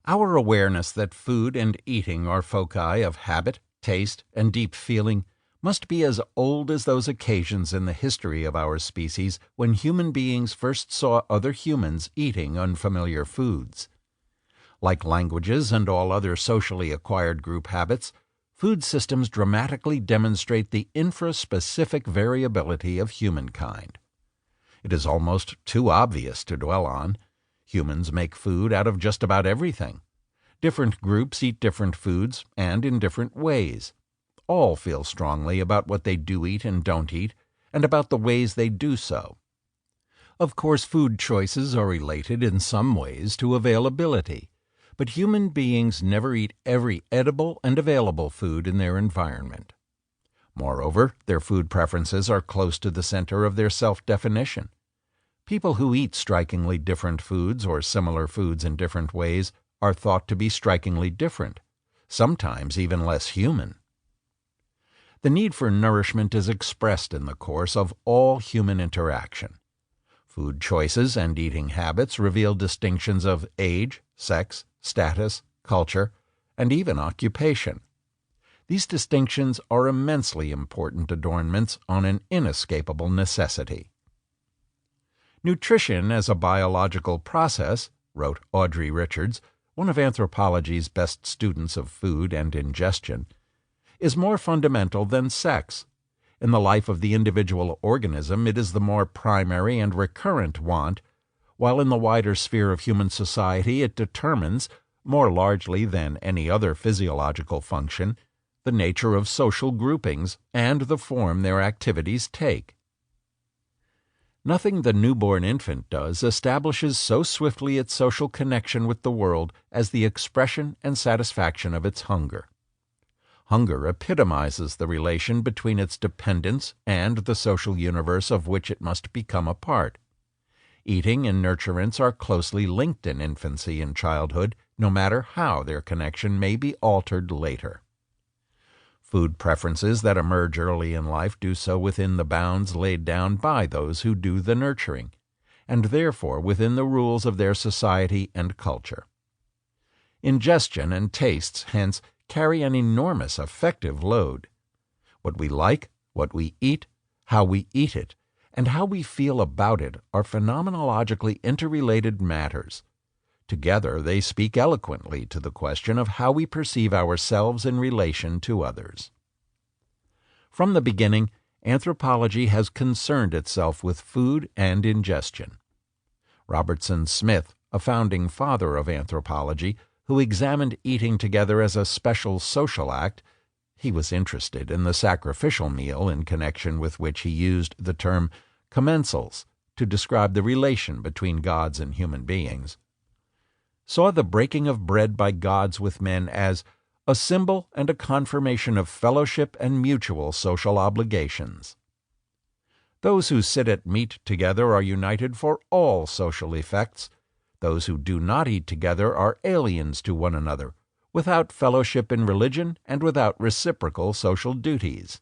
Our awareness that food and eating are foci of habit, taste, and deep feeling must be as old as those occasions in the history of our species when human beings first saw other humans eating unfamiliar foods. Like languages and all other socially acquired group habits, food systems dramatically demonstrate the infraspecific variability of humankind. It is almost too obvious to dwell on. Humans make food out of just about everything. Different groups eat different foods and in different ways. All feel strongly about what they do eat and don't eat, and about the ways they do so. Of course, food choices are related in some ways to availability, but human beings never eat every edible and available food in their environment. Moreover, their food preferences are close to the center of their self-definition. People who eat strikingly different foods or similar foods in different ways are thought to be strikingly different, sometimes even less human. The need for nourishment is expressed in the course of all human interaction. Food choices and eating habits reveal distinctions of age, sex, status, culture, and even occupation. These distinctions are immensely important adornments on an inescapable necessity. Nutrition as a biological process, wrote Audrey Richards, one of anthropology's best students of food and ingestion, is more fundamental than sex. In the life of the individual organism, it is the more primary and recurrent want, while in the wider sphere of human society it determines, more largely than any other physiological function, the nature of social groupings and the form their activities take. Nothing the newborn infant does establishes so swiftly its social connection with the world as the expression and satisfaction of its hunger. Hunger epitomizes the relation between its dependence and the social universe of which it must become a part. Eating and nurturance are closely linked in infancy and childhood, no matter how their connection may be altered later. Food preferences that emerge early in life do so within the bounds laid down by those who do the nurturing, and therefore within the rules of their society and culture. Ingestion and tastes, hence, carry an enormous affective load. What we like, what we eat, how we eat it, and how we feel about it are phenomenologically interrelated matters. Together they speak eloquently to the question of how we perceive ourselves in relation to others. From the beginning, anthropology has concerned itself with food and ingestion. Robertson Smith, a founding father of anthropology, who examined eating together as a special social act, he was interested in the sacrificial meal in connection with which he used the term commensals to describe the relation between gods and human beings, saw the breaking of bread by gods with men as a symbol and a confirmation of fellowship and mutual social obligations. Those who sit at meat together are united for all social effects. Those who do not eat together are aliens to one another, without fellowship in religion and without reciprocal social duties.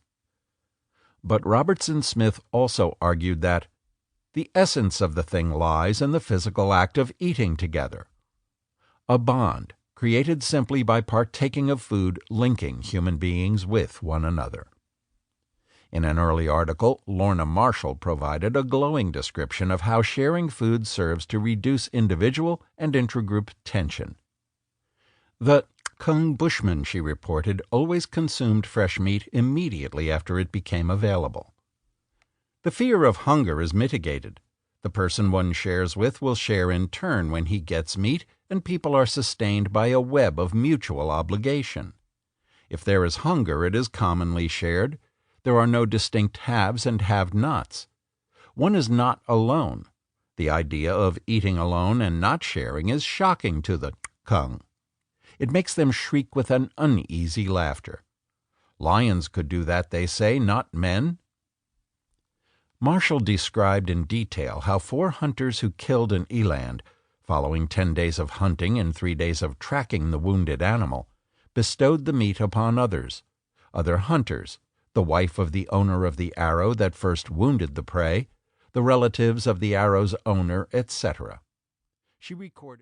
But Robertson Smith also argued that the essence of the thing lies in the physical act of eating together, a bond created simply by partaking of food linking human beings with one another. In an early article, Lorna Marshall provided a glowing description of how sharing food serves to reduce individual and intragroup tension. The Kung Bushman, she reported, always consumed fresh meat immediately after it became available. The fear of hunger is mitigated. The person one shares with will share in turn when he gets meat, and people are sustained by a web of mutual obligation. If there is hunger, it is commonly shared. There are no distinct haves and have-nots. One is not alone. The idea of eating alone and not sharing is shocking to the Kung. It makes them shriek with an uneasy laughter. Lions could do that, they say, not men. Marshall described in detail how 4 hunters who killed an eland, following 10 days of hunting and 3 days of tracking the wounded animal, bestowed the meat upon others, other hunters, the wife of the owner of the arrow that first wounded the prey, the relatives of the arrow's owner, etc. She recorded